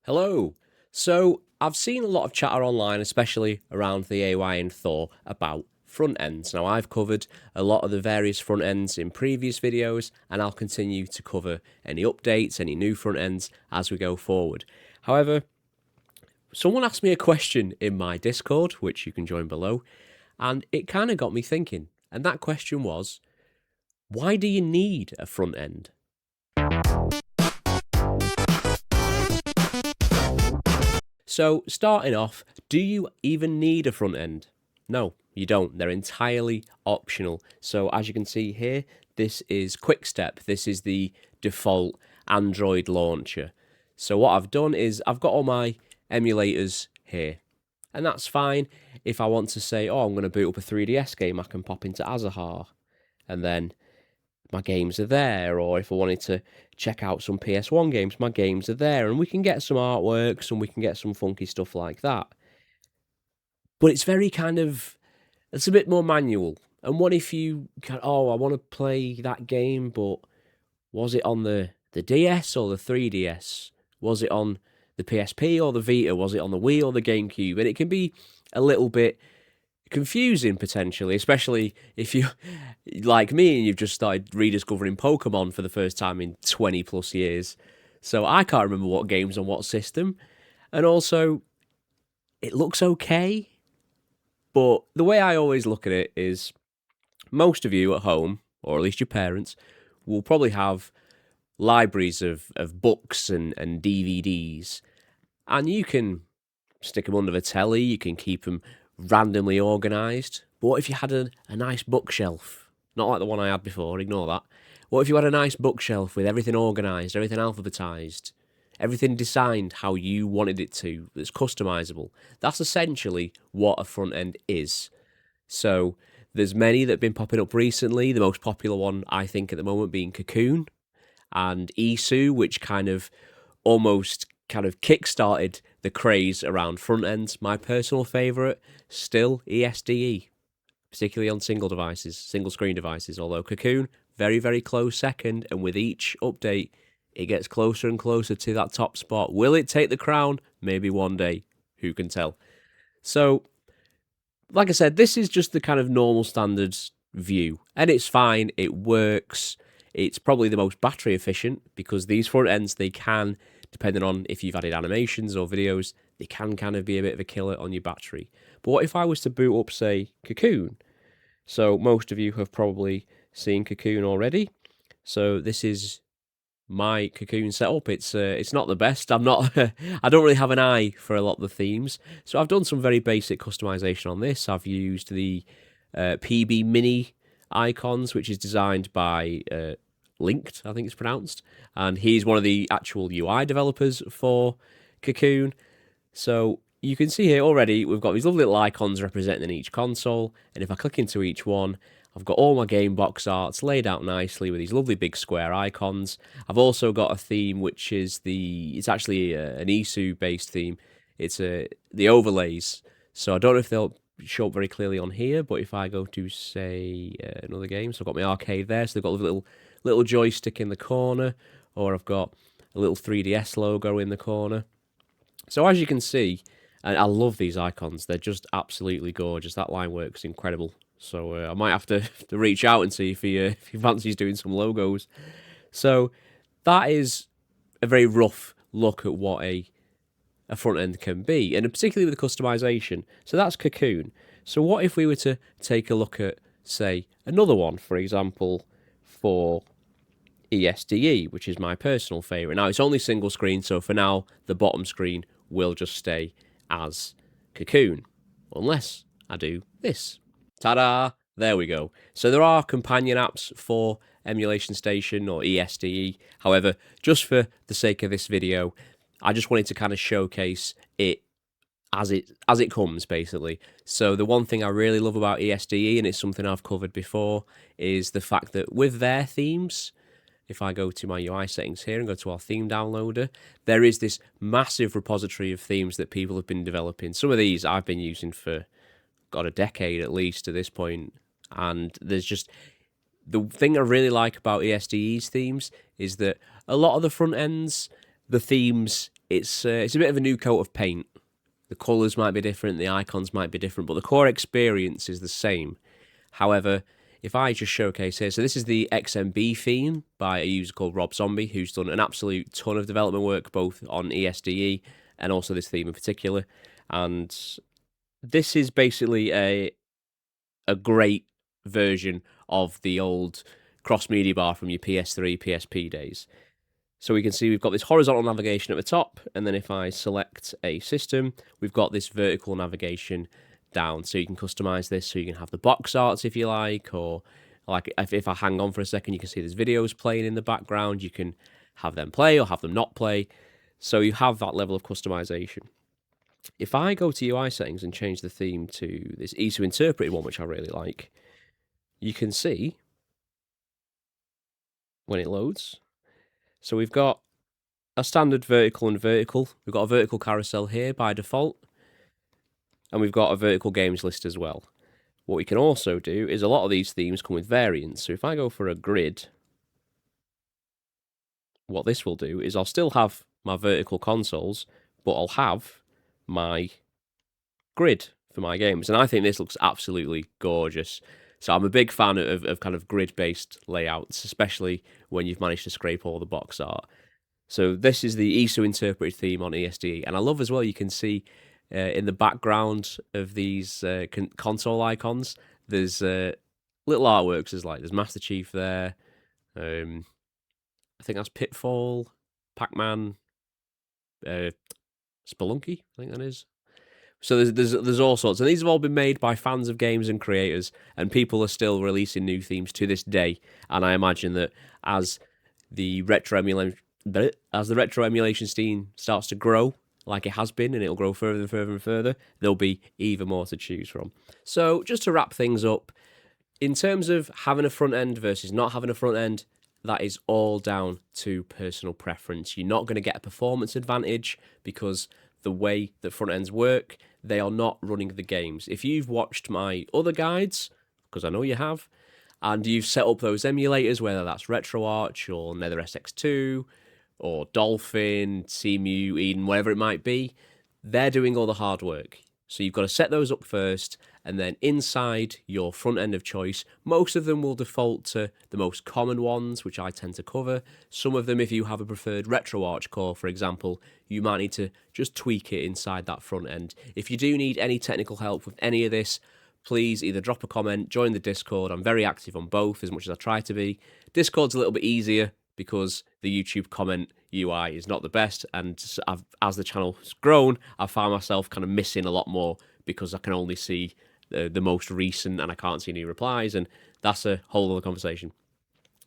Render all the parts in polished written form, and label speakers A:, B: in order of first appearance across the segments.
A: Hello. So, I've seen a lot of chatter online, especially around the AYN Thor, about front ends. Now, I've covered a lot of the various front ends in previous videos, and I'll continue to cover any updates, any new front ends as we go forward. However, someone asked me a question in my Discord, which you can join below, and it kind of got me thinking. And that question was, why do you need a front end? So, starting off, do you even need a front end? No, you don't. They're entirely optional. So, as you can see here, this is Quickstep. This is the default Android launcher. So, what I've done is I've got all my emulators here. And that's fine. If I want to say, oh, I'm going to boot up a 3DS game, I can pop into Azahar. And then my games are there, or if I wanted to check out some PS1 games, my games are there, and we can get some artworks and we can get some funky stuff like that. But it's very it's a bit more manual. And what if you I want to play that game, but was it on the DS or the 3DS? Was it on the PSP or the Vita? Was it on the Wii or the GameCube? And it can be a little bit confusing potentially, especially if you like me and you've just started rediscovering Pokemon for the first time in 20 plus years. So I can't remember what games on what system. And also, it looks okay, but the way I always look at it is most of you at home, or at least your parents, will probably have libraries of books and DVDs, and you can stick them under the telly, you can keep them randomly organised. But what if you had a nice bookshelf? Not like the one I had before, ignore that. What if you had a nice bookshelf with everything organised, everything alphabetised, everything designed how you wanted it to, that's customisable? That's essentially what a front end is. So there's many that have been popping up recently. The most popular one, I think, at the moment being Cocoon and Isu, which almost kick-started the craze around front ends. My personal favourite, still ESDE, particularly on single screen devices, although Cocoon, very, very close second, and with each update, it gets closer and closer to that top spot. Will it take the crown? Maybe one day. Who can tell? So, like I said, this is just the kind of normal standards view, and it's fine, it works. It's probably the most battery efficient because these front ends, they can, depending on if you've added animations or videos, they can kind of be a bit of a killer on your battery. But what if I was to boot up, say, Cocoon? So most of you have probably seen Cocoon already. So this is my Cocoon setup. It's not the best. I don't really have an eye for a lot of the themes. So I've done some very basic customization on this. I've used the PB Mini icons, which is designed by Linked, I think it's pronounced, and he's one of the actual UI developers for Cocoon. So you can see here already we've got these lovely little icons representing each console, and if I click into each one, I've got all my game box arts laid out nicely with these lovely big square icons. I've also got a theme which is it's actually an ISU based theme. It's the overlays. So I don't know if they'll show up very clearly on here, but if I go to, say, another game, so I've got my arcade there, so they've got a little joystick in the corner, or I've got a little 3DS logo in the corner. So as you can see, and I love these icons, they're just absolutely gorgeous. That line works incredible. So I might have to reach out and see if he fancies doing some logos. So that is a very rough look at what a front end can be, and particularly with the customization. So that's Cocoon. So what if we were to take a look at, say, another one, for example, for ESDE, which is my personal favourite. Now, it's only single screen, so for now, the bottom screen will just stay as Cocoon, unless I do this. Ta-da! There we go. So there are companion apps for Emulation Station or ESDE. However, just for the sake of this video, I just wanted to kind of showcase it as it comes, basically. So the one thing I really love about ESDE, and it's something I've covered before, is the fact that with their themes, if I go to my UI settings here and go to our theme downloader, there is this massive repository of themes that people have been developing. Some of these I've been using for, a decade at least at this point. And there's just, the thing I really like about ESDE's themes is that a lot of the front ends, the themes it's a bit of a new coat of paint. The colours might be different, the icons might be different, but the core experience is the same. However, if I just showcase here, so this is the XMB theme by a user called Rob Zombie, who's done an absolute ton of development work both on ESDE and also this theme in particular. And this is basically a great version of the old cross-media bar from your PS3, PSP days. So we can see we've got this horizontal navigation at the top, and then if I select a system, we've got this vertical navigation down. So you can customize this, so you can have the box arts if you like, or like if I hang on for a second, you can see there's videos playing in the background. You can have them play or have them not play. So you have that level of customization. If I go to UI settings and change the theme to this ISO interpreted one, which I really like, you can see when it loads. So we've got a standard vertical and vertical. We've got a vertical carousel here by default, and we've got a vertical games list as well. What we can also do is a lot of these themes come with variants. So if I go for a grid, what this will do is I'll still have my vertical consoles, but I'll have my grid for my games. And I think this looks absolutely gorgeous. So I'm a big fan of kind of grid-based layouts, especially when you've managed to scrape all the box art. So this is the ISO interpreted theme on ESDE. And I love as well, you can see in the background of these console icons, there's little artworks. There's Master Chief there. I think that's Pitfall, Pac-Man, Spelunky, I think that is. So there's all sorts, and these have all been made by fans of games and creators, and people are still releasing new themes to this day. And I imagine that as the retro emulation scene starts to grow, like it has been, and it'll grow further and further and further, there'll be even more to choose from. So just to wrap things up, in terms of having a front end versus not having a front end, that is all down to personal preference. You're not going to get a performance advantage because the way that front ends work, they are not running the games. If you've watched my other guides, because I know you have, and you've set up those emulators, whether that's RetroArch or Nether SX2 or Dolphin, Cemu, Eden, whatever it might be, they're doing all the hard work. So you've got to set those up first, and then inside your front end of choice, most of them will default to the most common ones, which I tend to cover. Some of them, if you have a preferred RetroArch core, for example, you might need to just tweak it inside that front end. If you do need any technical help with any of this, please either drop a comment, join the Discord. I'm very active on both, as much as I try to be. Discord's a little bit easier because the YouTube comment UI is not the best, and as the channel's grown, I've found myself kind of missing a lot more because I can only see the most recent and I can't see any replies, and that's a whole other conversation.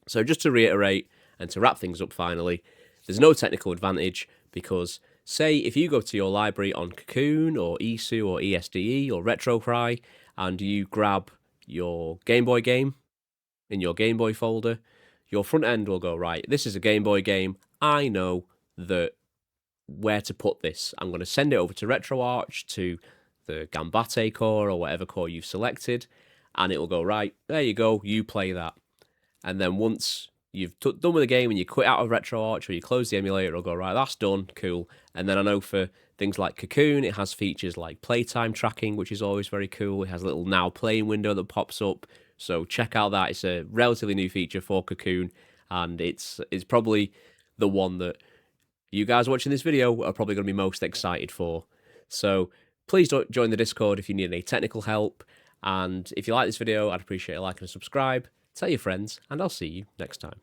A: So just to reiterate and to wrap things up finally, there's no technical advantage because, say, if you go to your library on Cocoon or ISO or ESDE or RetroCry and you grab your Game Boy game in your Game Boy folder, your front end will go, right, this is a Game Boy game. I know that where to put this. I'm going to send it over to RetroArch, to the Gambate core or whatever core you've selected, and it will go, right, there you go, you play that. And then once you've done with the game and you quit out of RetroArch or you close the emulator, it'll go, right, that's done, cool. And then I know for things like Cocoon, it has features like playtime tracking, which is always very cool. It has a little now playing window that pops up. So check out that. It's a relatively new feature for Cocoon, and it's probably the one that you guys watching this video are probably going to be most excited for. So please don't join the Discord if you need any technical help. And if you like this video, I'd appreciate a like and a subscribe. Tell your friends, and I'll see you next time.